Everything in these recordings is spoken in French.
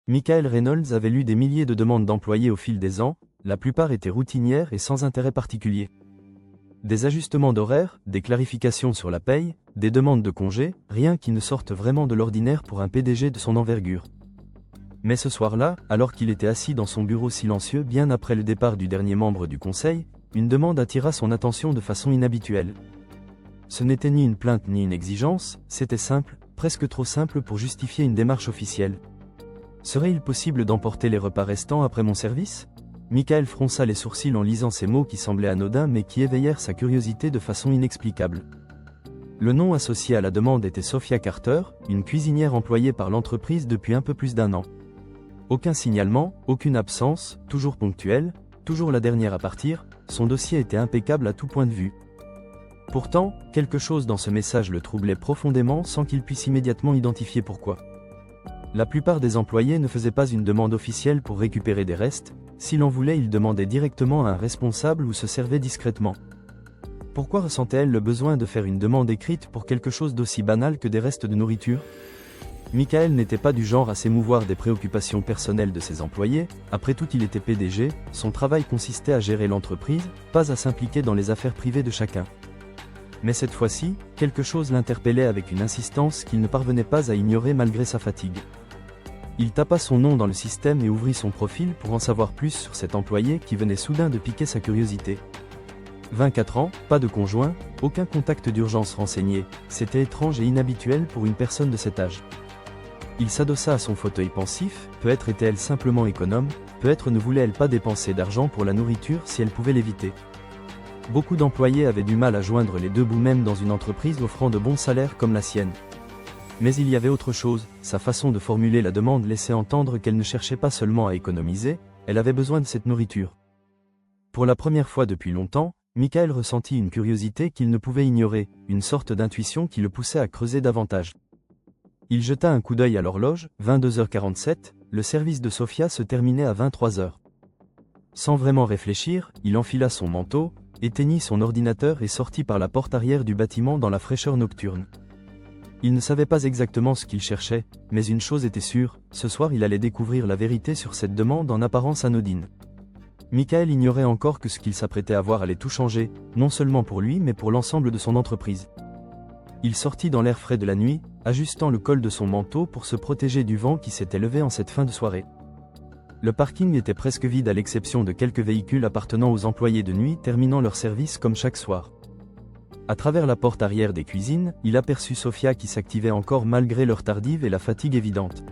Michael Reynolds avait lu des milliers de demandes d'employés au fil des ans, la plupart étaient routinières et sans intérêt particulier. Des ajustements d'horaires, des clarifications sur la paye, des demandes de congés, rien qui ne sorte vraiment de l'ordinaire pour un PDG de son envergure. Mais ce soir-là, alors qu'il était assis dans son bureau silencieux bien après le départ du dernier membre du conseil, une demande attira son attention de façon inhabituelle. Ce n'était ni une plainte ni une exigence, c'était simple, presque trop simple pour justifier une démarche officielle. Serait-il possible d'emporter les repas restants après mon service ? Michael fronça les sourcils en lisant ces mots qui semblaient anodins mais qui éveillèrent sa curiosité de façon inexplicable. Le nom associé à la demande était Sophia Carter, une cuisinière employée par l'entreprise depuis un peu plus d'1 an. Aucun signalement, aucune absence, toujours ponctuelle, toujours la dernière à partir, son dossier était impeccable à tout point de vue. Pourtant, quelque chose dans ce message le troublait profondément sans qu'il puisse immédiatement identifier pourquoi. La plupart des employés ne faisaient pas une demande officielle pour récupérer des restes, s'il en voulait il demandait directement à un responsable ou se servait discrètement. Pourquoi ressentait-elle le besoin de faire une demande écrite pour quelque chose d'aussi banal que des restes de nourriture ? Michael n'était pas du genre à s'émouvoir des préoccupations personnelles de ses employés, après tout il était PDG, son travail consistait à gérer l'entreprise, pas à s'impliquer dans les affaires privées de chacun. Mais cette fois-ci, quelque chose l'interpellait avec une insistance qu'il ne parvenait pas à ignorer malgré sa fatigue. Il tapa son nom dans le système et ouvrit son profil pour en savoir plus sur cet employé qui venait soudain de piquer sa curiosité. 24 ans, pas de conjoint, aucun contact d'urgence renseigné, c'était étrange et inhabituel pour une personne de cet âge. Il s'adossa à son fauteuil pensif, peut-être était-elle simplement économe, peut-être ne voulait-elle pas dépenser d'argent pour la nourriture si elle pouvait l'éviter. Beaucoup d'employés avaient du mal à joindre les deux bouts même dans une entreprise offrant de bons salaires comme la sienne. Mais il y avait autre chose, sa façon de formuler la demande laissait entendre qu'elle ne cherchait pas seulement à économiser, elle avait besoin de cette nourriture. Pour la première fois depuis longtemps, Michael ressentit une curiosité qu'il ne pouvait ignorer, une sorte d'intuition qui le poussait à creuser davantage. Il jeta un coup d'œil à l'horloge, 22h47, le service de Sophia se terminait à 23h. Sans vraiment réfléchir, il enfila son manteau, éteignit son ordinateur et sortit par la porte arrière du bâtiment dans la fraîcheur nocturne. Il ne savait pas exactement ce qu'il cherchait, mais une chose était sûre, ce soir il allait découvrir la vérité sur cette demande en apparence anodine. Michael ignorait encore que ce qu'il s'apprêtait à voir allait tout changer, non seulement pour lui mais pour l'ensemble de son entreprise. Il sortit dans l'air frais de la nuit, ajustant le col de son manteau pour se protéger du vent qui s'était levé en cette fin de soirée. Le parking était presque vide à l'exception de quelques véhicules appartenant aux employés de nuit terminant leur service comme chaque soir. À travers la porte arrière des cuisines, il aperçut Sophia qui s'activait encore malgré l'heure tardive et la fatigue évidente.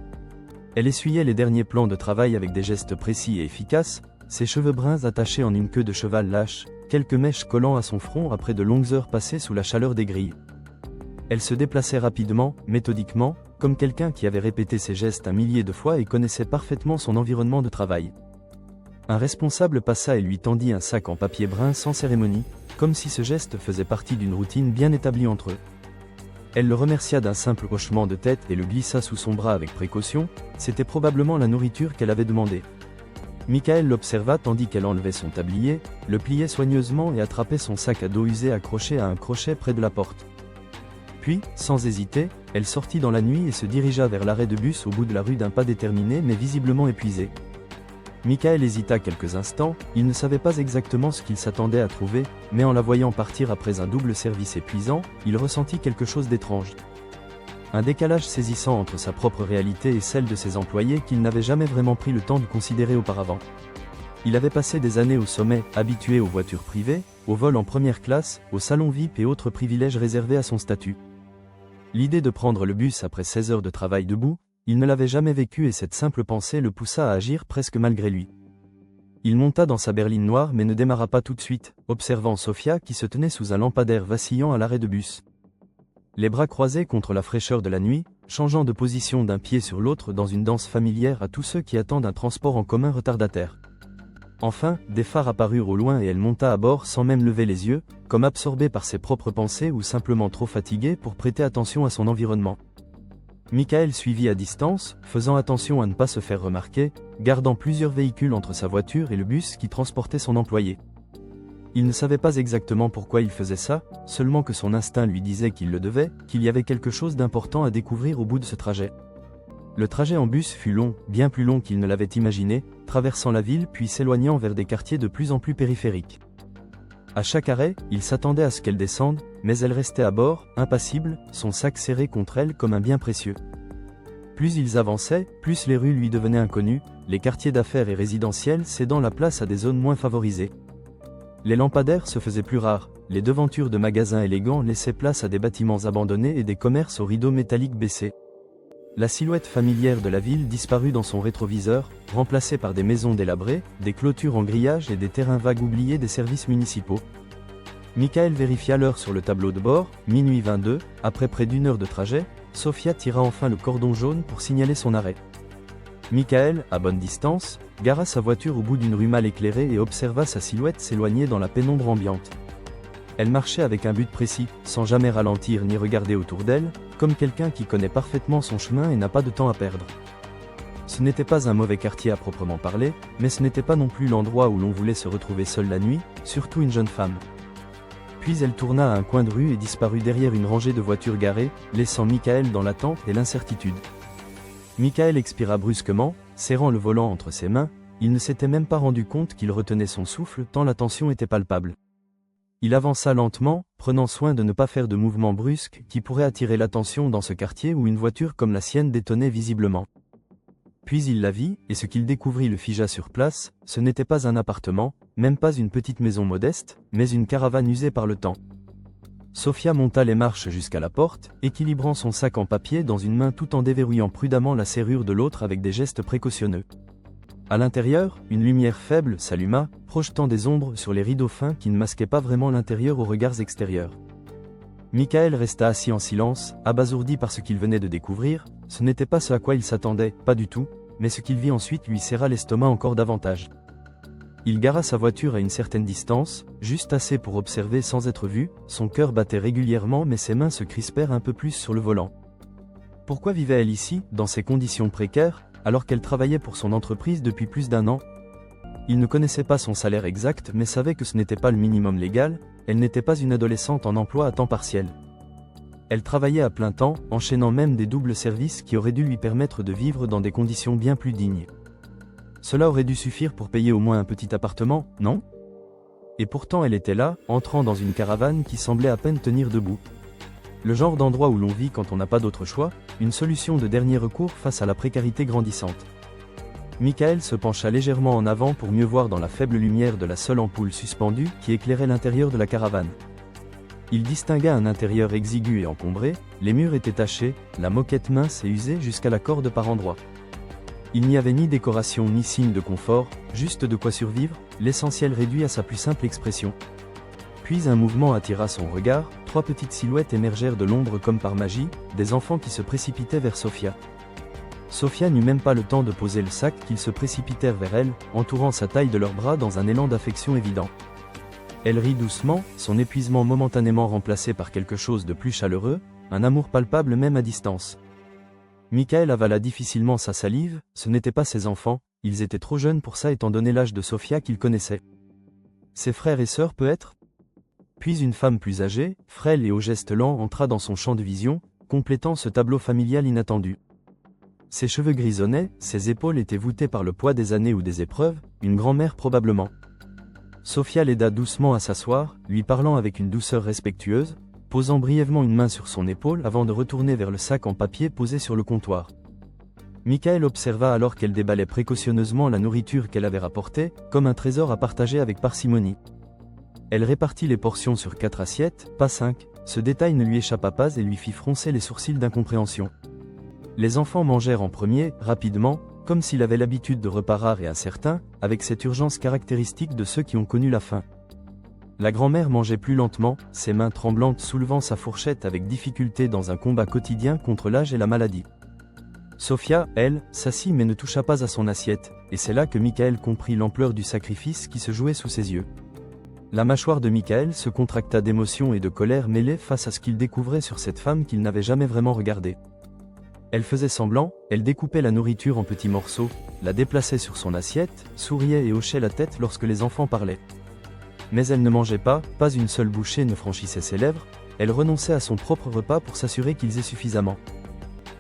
Elle essuyait les derniers plans de travail avec des gestes précis et efficaces, ses cheveux bruns attachés en une queue de cheval lâche, quelques mèches collant à son front après de longues heures passées sous la chaleur des grilles. Elle se déplaçait rapidement, méthodiquement, comme quelqu'un qui avait répété ses gestes un millier de fois et connaissait parfaitement son environnement de travail. Un responsable passa et lui tendit un sac en papier brun sans cérémonie, comme si ce geste faisait partie d'une routine bien établie entre eux. Elle le remercia d'un simple hochement de tête et le glissa sous son bras avec précaution, c'était probablement la nourriture qu'elle avait demandé. Michael l'observa tandis qu'elle enlevait son tablier, le pliait soigneusement et attrapait son sac à dos usé accroché à un crochet près de la porte. Puis, sans hésiter, elle sortit dans la nuit et se dirigea vers l'arrêt de bus au bout de la rue d'un pas déterminé mais visiblement épuisé. Michael hésita quelques instants, il ne savait pas exactement ce qu'il s'attendait à trouver, mais en la voyant partir après un double service épuisant, il ressentit quelque chose d'étrange. Un décalage saisissant entre sa propre réalité et celle de ses employés qu'il n'avait jamais vraiment pris le temps de considérer auparavant. Il avait passé des années au sommet, habitué aux voitures privées, aux vols en première classe, aux salons VIP et autres privilèges réservés à son statut. L'idée de prendre le bus après 16 heures de travail debout, il ne l'avait jamais vécu et cette simple pensée le poussa à agir presque malgré lui. Il monta dans sa berline noire mais ne démarra pas tout de suite, observant Sophia qui se tenait sous un lampadaire vacillant à l'arrêt de bus. Les bras croisés contre la fraîcheur de la nuit, changeant de position d'un pied sur l'autre dans une danse familière à tous ceux qui attendent un transport en commun retardataire. Enfin, des phares apparurent au loin et elle monta à bord sans même lever les yeux, comme absorbée par ses propres pensées ou simplement trop fatiguée pour prêter attention à son environnement. Michael suivit à distance, faisant attention à ne pas se faire remarquer, gardant plusieurs véhicules entre sa voiture et le bus qui transportait son employé. Il ne savait pas exactement pourquoi il faisait ça, seulement que son instinct lui disait qu'il le devait, qu'il y avait quelque chose d'important à découvrir au bout de ce trajet. Le trajet en bus fut long, bien plus long qu'il ne l'avait imaginé, traversant la ville puis s'éloignant vers des quartiers de plus en plus périphériques. À chaque arrêt, il s'attendait à ce qu'elle descende, mais elle restait à bord, impassible, son sac serré contre elle comme un bien précieux. Plus ils avançaient, plus les rues lui devenaient inconnues, les quartiers d'affaires et résidentiels cédant la place à des zones moins favorisées. Les lampadaires se faisaient plus rares, les devantures de magasins élégants laissaient place à des bâtiments abandonnés et des commerces aux rideaux métalliques baissés. La silhouette familière de la ville disparut dans son rétroviseur, remplacée par des maisons délabrées, des clôtures en grillage et des terrains vagues oubliés des services municipaux. Michael vérifia l'heure sur le tableau de bord, minuit 22, après près d'une heure de trajet, Sofia tira enfin le cordon jaune pour signaler son arrêt. Michael, à bonne distance, gara sa voiture au bout d'une rue mal éclairée et observa sa silhouette s'éloigner dans la pénombre ambiante. Elle marchait avec un but précis, sans jamais ralentir ni regarder autour d'elle, comme quelqu'un qui connaît parfaitement son chemin et n'a pas de temps à perdre. Ce n'était pas un mauvais quartier à proprement parler, mais ce n'était pas non plus l'endroit où l'on voulait se retrouver seul la nuit, surtout une jeune femme. Puis elle tourna à un coin de rue et disparut derrière une rangée de voitures garées, laissant Michael dans l'attente et l'incertitude. Michael expira brusquement, serrant le volant entre ses mains, il ne s'était même pas rendu compte qu'il retenait son souffle tant la tension était palpable. Il avança lentement, prenant soin de ne pas faire de mouvements brusques qui pourraient attirer l'attention dans ce quartier où une voiture comme la sienne détonnait visiblement. Puis il la vit, et ce qu'il découvrit le figea sur place, ce n'était pas un appartement, même pas une petite maison modeste, mais une caravane usée par le temps. Sofia monta les marches jusqu'à la porte, équilibrant son sac en papier dans une main tout en déverrouillant prudemment la serrure de l'autre avec des gestes précautionneux. À l'intérieur, une lumière faible s'alluma, projetant des ombres sur les rideaux fins qui ne masquaient pas vraiment l'intérieur aux regards extérieurs. Michael resta assis en silence, abasourdi par ce qu'il venait de découvrir, ce n'était pas ce à quoi il s'attendait, pas du tout, mais ce qu'il vit ensuite lui serra l'estomac encore davantage. Il gara sa voiture à une certaine distance, juste assez pour observer sans être vu, son cœur battait régulièrement mais ses mains se crispèrent un peu plus sur le volant. Pourquoi vivait-elle ici, dans ces conditions précaires, alors qu'elle travaillait pour son entreprise depuis plus d'un an? Il ne connaissait pas son salaire exact mais savait que ce n'était pas le minimum légal, elle n'était pas une adolescente en emploi à temps partiel. Elle travaillait à plein temps, enchaînant même des doubles services qui auraient dû lui permettre de vivre dans des conditions bien plus dignes. Cela aurait dû suffire pour payer au moins un petit appartement, non? Et pourtant elle était là, entrant dans une caravane qui semblait à peine tenir debout. Le genre d'endroit où l'on vit quand on n'a pas d'autre choix, une solution de dernier recours face à la précarité grandissante. Michael se pencha légèrement en avant pour mieux voir dans la faible lumière de la seule ampoule suspendue qui éclairait l'intérieur de la caravane. Il distingua un intérieur exigu et encombré, les murs étaient tachés, la moquette mince et usée jusqu'à la corde par endroits. Il n'y avait ni décoration ni signe de confort, juste de quoi survivre, l'essentiel réduit à sa plus simple expression. Puis un mouvement attira son regard, 3 petites silhouettes émergèrent de l'ombre comme par magie, des enfants qui se précipitaient vers Sofia. Sofia n'eut même pas le temps de poser le sac qu'ils se précipitèrent vers elle, entourant sa taille de leurs bras dans un élan d'affection évident. Elle rit doucement, son épuisement momentanément remplacé par quelque chose de plus chaleureux, un amour palpable même à distance. Michael avala difficilement sa salive, ce n'étaient pas ses enfants, ils étaient trop jeunes pour ça étant donné l'âge de Sofia qu'il connaissait. Ses frères et sœurs peut-être? Puis une femme plus âgée, frêle et aux gestes lents entra dans son champ de vision, complétant ce tableau familial inattendu. Ses cheveux grisonnaient, ses épaules étaient voûtées par le poids des années ou des épreuves, une grand-mère probablement. Sofia l'aida doucement à s'asseoir, lui parlant avec une douceur respectueuse, posant brièvement une main sur son épaule avant de retourner vers le sac en papier posé sur le comptoir. Michael observa alors qu'elle déballait précautionneusement la nourriture qu'elle avait rapportée, comme un trésor à partager avec parcimonie. Elle répartit les portions sur 4 assiettes, pas 5, ce détail ne lui échappa pas et lui fit froncer les sourcils d'incompréhension. Les enfants mangèrent en premier, rapidement, comme s'il avait l'habitude de repas rares et incertains, avec cette urgence caractéristique de ceux qui ont connu la faim. La grand-mère mangeait plus lentement, ses mains tremblantes soulevant sa fourchette avec difficulté dans un combat quotidien contre l'âge et la maladie. Sofia, elle, s'assit mais ne toucha pas à son assiette, et c'est là que Michael comprit l'ampleur du sacrifice qui se jouait sous ses yeux. La mâchoire de Michael se contracta d'émotion et de colère mêlées face à ce qu'il découvrait sur cette femme qu'il n'avait jamais vraiment regardée. Elle faisait semblant, elle découpait la nourriture en petits morceaux, la déplaçait sur son assiette, souriait et hochait la tête lorsque les enfants parlaient. Mais elle ne mangeait pas une seule bouchée ne franchissait ses lèvres, elle renonçait à son propre repas pour s'assurer qu'ils aient suffisamment.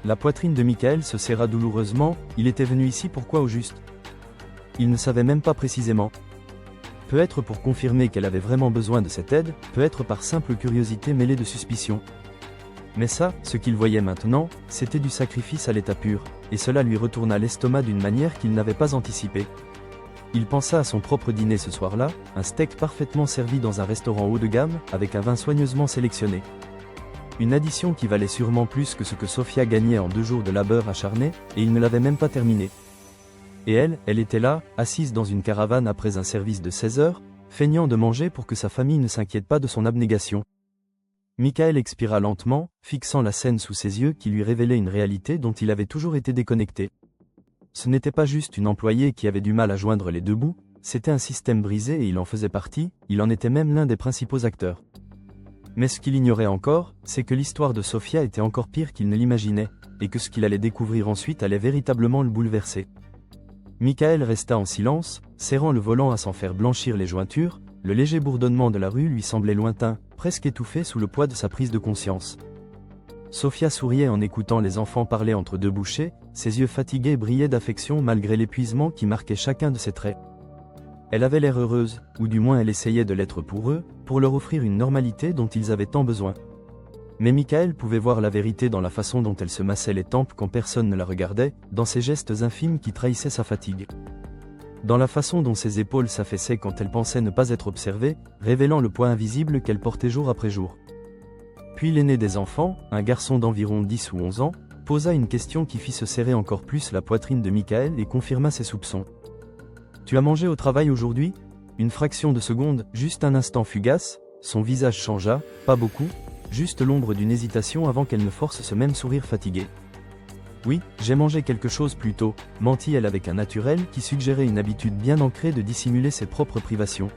La poitrine de Michael se serra douloureusement, il était venu ici pourquoi au juste? Il ne savait même pas précisément. Peut-être pour confirmer qu'elle avait vraiment besoin de cette aide, peut-être par simple curiosité mêlée de suspicion. Mais ça, ce qu'il voyait maintenant, c'était du sacrifice à l'état pur, et cela lui retourna l'estomac d'une manière qu'il n'avait pas anticipée. Il pensa à son propre dîner ce soir-là, un steak parfaitement servi dans un restaurant haut de gamme, avec un vin soigneusement sélectionné. Une addition qui valait sûrement plus que ce que Sofia gagnait en 2 jours de labeur acharné, et il ne l'avait même pas terminé. Et elle était là, assise dans une caravane après un service de 16 heures, feignant de manger pour que sa famille ne s'inquiète pas de son abnégation. Michael expira lentement, fixant la scène sous ses yeux qui lui révélait une réalité dont il avait toujours été déconnecté. Ce n'était pas juste une employée qui avait du mal à joindre les deux bouts, c'était un système brisé et il en faisait partie, il en était même l'un des principaux acteurs. Mais ce qu'il ignorait encore, c'est que l'histoire de Sofia était encore pire qu'il ne l'imaginait, et que ce qu'il allait découvrir ensuite allait véritablement le bouleverser. Michael resta en silence, serrant le volant à s'en faire blanchir les jointures, le léger bourdonnement de la rue lui semblait lointain, presque étouffé sous le poids de sa prise de conscience. Sofia souriait en écoutant les enfants parler entre deux bouchées, ses yeux fatigués brillaient d'affection malgré l'épuisement qui marquait chacun de ses traits. Elle avait l'air heureuse, ou du moins elle essayait de l'être pour eux, pour leur offrir une normalité dont ils avaient tant besoin. Mais Michael pouvait voir la vérité dans la façon dont elle se massait les tempes quand personne ne la regardait, dans ses gestes infimes qui trahissaient sa fatigue. Dans la façon dont ses épaules s'affaissaient quand elle pensait ne pas être observée, révélant le poids invisible qu'elle portait jour après jour. Puis l'aîné des enfants, un garçon d'environ 10 ou 11 ans, posa une question qui fit se serrer encore plus la poitrine de Michael et confirma ses soupçons. « Tu as mangé au travail aujourd'hui » Une fraction de seconde, juste un instant fugace, son visage changea, pas beaucoup, juste l'ombre d'une hésitation avant qu'elle ne force ce même sourire fatigué. « Oui, j'ai mangé quelque chose plus tôt », mentit-elle avec un naturel qui suggérait une habitude bien ancrée de dissimuler ses propres privations.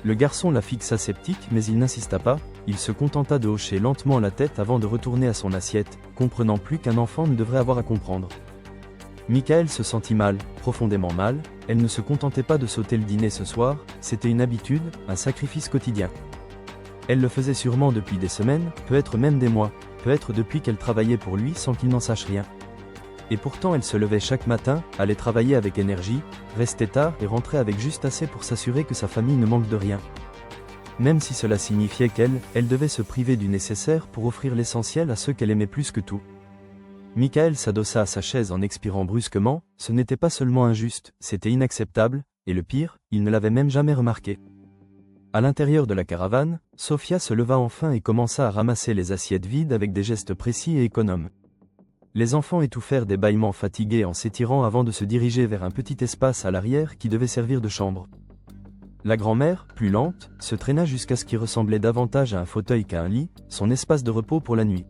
Le garçon la fixa sceptique mais il n'insista pas, il se contenta de hocher lentement la tête avant de retourner à son assiette, comprenant plus qu'un enfant ne devrait avoir à comprendre. Michael se sentit mal, profondément mal, elle ne se contentait pas de sauter le dîner ce soir, c'était une habitude, un sacrifice quotidien. Elle le faisait sûrement depuis des semaines, peut-être même des mois, peut-être depuis qu'elle travaillait pour lui sans qu'il n'en sache rien. Et pourtant elle se levait chaque matin, allait travailler avec énergie, restait tard et rentrait avec juste assez pour s'assurer que sa famille ne manque de rien. Même si cela signifiait elle devait se priver du nécessaire pour offrir l'essentiel à ceux qu'elle aimait plus que tout. Michael s'adossa à sa chaise en expirant brusquement, ce n'était pas seulement injuste, c'était inacceptable, et le pire, il ne l'avait même jamais remarqué. À l'intérieur de la caravane, Sofia se leva enfin et commença à ramasser les assiettes vides avec des gestes précis et économes. Les enfants étouffèrent des bâillements fatigués en s'étirant avant de se diriger vers un petit espace à l'arrière qui devait servir de chambre. La grand-mère, plus lente, se traîna jusqu'à ce qui ressemblait davantage à un fauteuil qu'à un lit, son espace de repos pour la nuit.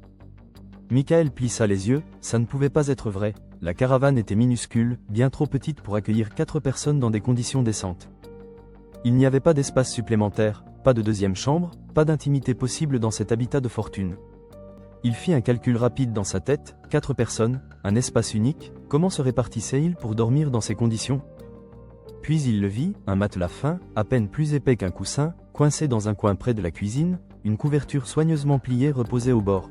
Michael plissa les yeux, ça ne pouvait pas être vrai, la caravane était minuscule, bien trop petite pour accueillir 4 personnes dans des conditions décentes. Il n'y avait pas d'espace supplémentaire, pas de deuxième chambre, pas d'intimité possible dans cet habitat de fortune. Il fit un calcul rapide dans sa tête, 4 personnes, un espace unique, comment se répartissaient-ils pour dormir dans ces conditions ? Puis il le vit, un matelas fin, à peine plus épais qu'un coussin, coincé dans un coin près de la cuisine, une couverture soigneusement pliée reposait au bord.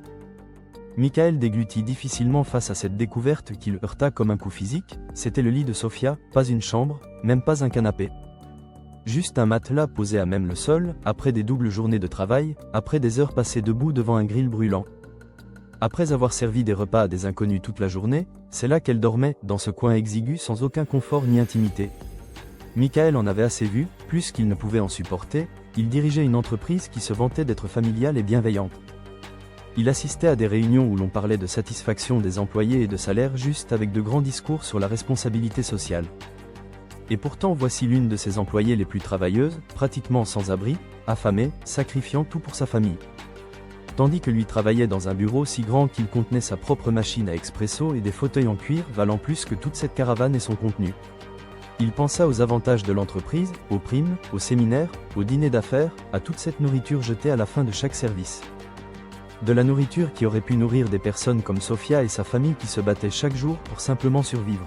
Michael déglutit difficilement face à cette découverte qui le heurta comme un coup physique, c'était le lit de Sofia, pas une chambre, même pas un canapé. Juste un matelas posé à même le sol, après des doubles journées de travail, après des heures passées debout devant un grill brûlant. Après avoir servi des repas à des inconnus toute la journée, c'est là qu'elle dormait, dans ce coin exigu sans aucun confort ni intimité. Michael en avait assez vu, plus qu'il ne pouvait en supporter, il dirigeait une entreprise qui se vantait d'être familiale et bienveillante. Il assistait à des réunions où l'on parlait de satisfaction des employés et de salaire juste avec de grands discours sur la responsabilité sociale. Et pourtant voici l'une de ses employées les plus travailleuses, pratiquement sans abri, affamée, sacrifiant tout pour sa famille. Tandis que lui travaillait dans un bureau si grand qu'il contenait sa propre machine à expresso et des fauteuils en cuir valant plus que toute cette caravane et son contenu. Il pensa aux avantages de l'entreprise, aux primes, aux séminaires, aux dîners d'affaires, à toute cette nourriture jetée à la fin de chaque service. De la nourriture qui aurait pu nourrir des personnes comme Sofia et sa famille qui se battaient chaque jour pour simplement survivre.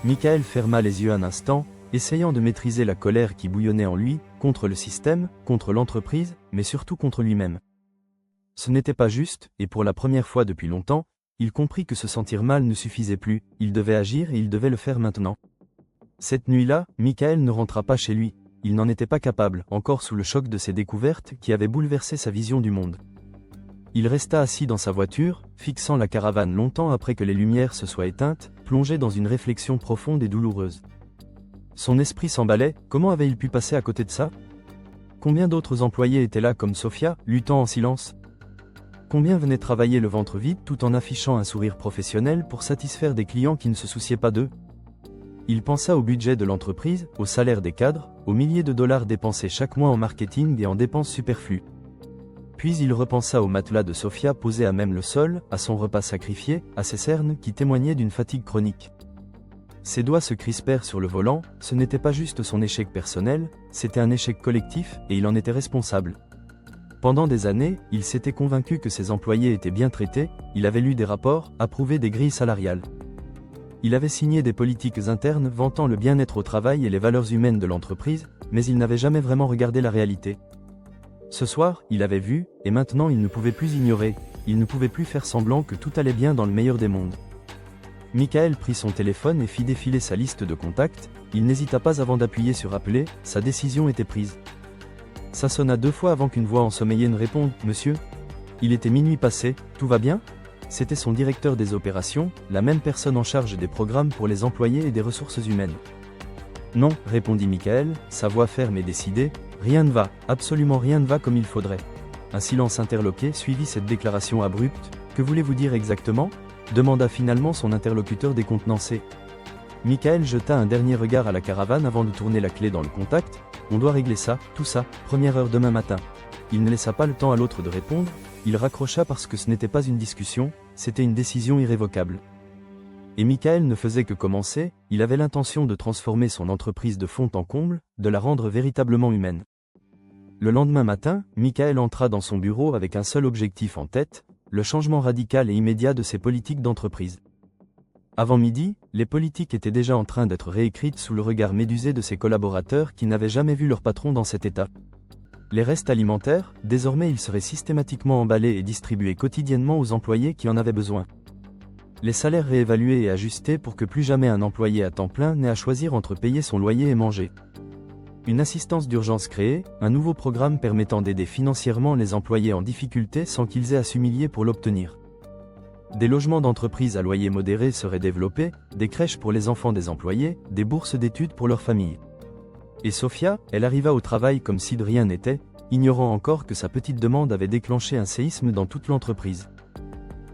Michael ferma les yeux un instant, essayant de maîtriser la colère qui bouillonnait en lui, contre le système, contre l'entreprise, mais surtout contre lui-même. Ce n'était pas juste, et pour la première fois depuis longtemps, Il comprit que se sentir mal ne suffisait plus, il devait agir et il devait le faire maintenant. Cette nuit-là, Michael ne rentra pas chez lui. Il n'en était pas capable, encore sous le choc de ses découvertes qui avaient bouleversé sa vision du monde. Il resta assis dans sa voiture, fixant la caravane longtemps après que les lumières se soient éteintes, plongé dans une réflexion profonde et douloureuse. Son esprit s'emballait, comment avait-il pu passer à côté de ça? Combien d'autres employés étaient là comme Sofia, luttant en silence? Combien venaient travailler le ventre vide tout en affichant un sourire professionnel pour satisfaire des clients qui ne se souciaient pas d'eux? Il pensa au budget de l'entreprise, au salaire des cadres, aux milliers de dollars dépensés chaque mois en marketing et en dépenses superflues. Puis il repensa au matelas de Sofia posé à même le sol, à son repas sacrifié, à ses cernes qui témoignaient d'une fatigue chronique. Ses doigts se crispèrent sur le volant, ce n'était pas juste son échec personnel, c'était un échec collectif, et il en était responsable. Pendant des années, il s'était convaincu que ses employés étaient bien traités, il avait lu des rapports, approuvé des grilles salariales. Il avait signé des politiques internes vantant le bien-être au travail et les valeurs humaines de l'entreprise, mais il n'avait jamais vraiment regardé la réalité. Ce soir, il avait vu, et maintenant il ne pouvait plus ignorer, il ne pouvait plus faire semblant que tout allait bien dans le meilleur des mondes. Michael prit son téléphone et fit défiler sa liste de contacts, il n'hésita pas avant d'appuyer sur appeler, sa décision était prise. Ça sonna 2 fois avant qu'une voix ensommeillée ne réponde « Monsieur ?» Il était minuit passé, tout va bien? C'était son directeur des opérations, la même personne en charge des programmes pour les employés et des ressources humaines. Non, répondit Michael, sa voix ferme et décidée, rien ne va, absolument rien ne va comme il faudrait. Un silence interloqué suivit cette déclaration abrupte. Que voulez-vous dire exactement? Demanda finalement son interlocuteur décontenancé. Michael jeta un dernier regard à la caravane avant de tourner la clé dans le contact. On doit régler ça, tout ça, première heure demain matin. Il ne laissa pas le temps à l'autre de répondre, il raccrocha parce que ce n'était pas une discussion, c'était une décision irrévocable. Et Michael ne faisait que commencer, il avait l'intention de transformer son entreprise de fond en comble, de la rendre véritablement humaine. Le lendemain matin, Michael entra dans son bureau avec un seul objectif en tête, le changement radical et immédiat de ses politiques d'entreprise. Avant midi, les politiques étaient déjà en train d'être réécrites sous le regard médusé de ses collaborateurs qui n'avaient jamais vu leur patron dans cet état. Les restes alimentaires, désormais ils seraient systématiquement emballés et distribués quotidiennement aux employés qui en avaient besoin. Les salaires réévalués et ajustés pour que plus jamais un employé à temps plein n'ait à choisir entre payer son loyer et manger. Une assistance d'urgence créée, un nouveau programme permettant d'aider financièrement les employés en difficulté sans qu'ils aient à s'humilier pour l'obtenir. Des logements d'entreprise à loyer modéré seraient développés, des crèches pour les enfants des employés, des bourses d'études pour leurs familles. Et Sofia, elle arriva au travail comme si de rien n'était, ignorant encore que sa petite demande avait déclenché un séisme dans toute l'entreprise.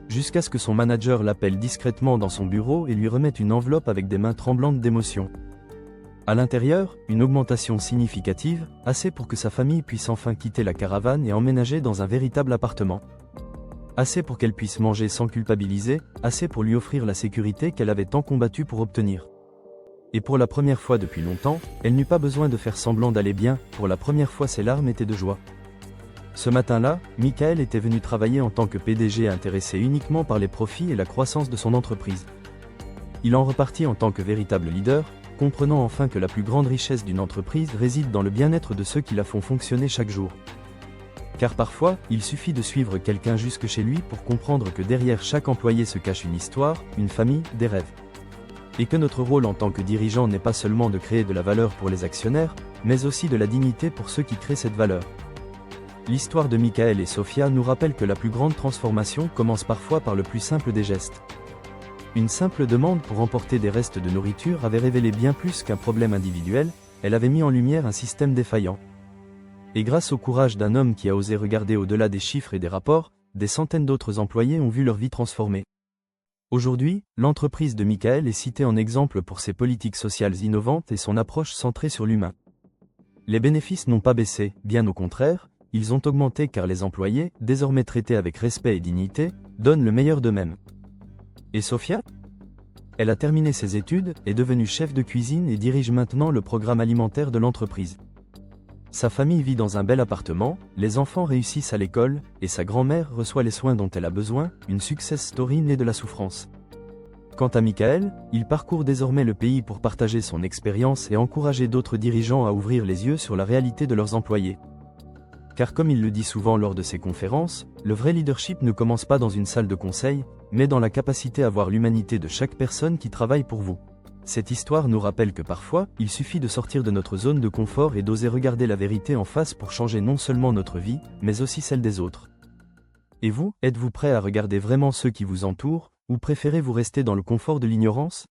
Jusqu'à ce que son manager l'appelle discrètement dans son bureau et lui remette une enveloppe avec des mains tremblantes d'émotion. À l'intérieur, une augmentation significative, assez pour que sa famille puisse enfin quitter la caravane et emménager dans un véritable appartement. Assez pour qu'elle puisse manger sans culpabiliser, assez pour lui offrir la sécurité qu'elle avait tant combattu pour obtenir. Et pour la première fois depuis longtemps, elle n'eut pas besoin de faire semblant d'aller bien, pour la première fois ses larmes étaient de joie. Ce matin-là, Michael était venu travailler en tant que PDG intéressé uniquement par les profits et la croissance de son entreprise. Il en repartit en tant que véritable leader, comprenant enfin que la plus grande richesse d'une entreprise réside dans le bien-être de ceux qui la font fonctionner chaque jour. Car parfois, il suffit de suivre quelqu'un jusque chez lui pour comprendre que derrière chaque employé se cache une histoire, une famille, des rêves. Et que notre rôle en tant que dirigeant n'est pas seulement de créer de la valeur pour les actionnaires, mais aussi de la dignité pour ceux qui créent cette valeur. L'histoire de Michael et Sofia nous rappelle que la plus grande transformation commence parfois par le plus simple des gestes. Une simple demande pour emporter des restes de nourriture avait révélé bien plus qu'un problème individuel, elle avait mis en lumière un système défaillant. Et grâce au courage d'un homme qui a osé regarder au-delà des chiffres et des rapports, des centaines d'autres employés ont vu leur vie transformée. Aujourd'hui, l'entreprise de Michael est citée en exemple pour ses politiques sociales innovantes et son approche centrée sur l'humain. Les bénéfices n'ont pas baissé, bien au contraire, ils ont augmenté car les employés, désormais traités avec respect et dignité, donnent le meilleur d'eux-mêmes. Et Sofia? Elle a terminé ses études, est devenue chef de cuisine et dirige maintenant le programme alimentaire de l'entreprise. Sa famille vit dans un bel appartement, les enfants réussissent à l'école, et sa grand-mère reçoit les soins dont elle a besoin, une success story née de la souffrance. Quant à Michael, il parcourt désormais le pays pour partager son expérience et encourager d'autres dirigeants à ouvrir les yeux sur la réalité de leurs employés. Car comme il le dit souvent lors de ses conférences, le vrai leadership ne commence pas dans une salle de conseil, mais dans la capacité à voir l'humanité de chaque personne qui travaille pour vous. Cette histoire nous rappelle que parfois, il suffit de sortir de notre zone de confort et d'oser regarder la vérité en face pour changer non seulement notre vie, mais aussi celle des autres. Et vous, êtes-vous prêt à regarder vraiment ceux qui vous entourent, ou préférez-vous rester dans le confort de l'ignorance ?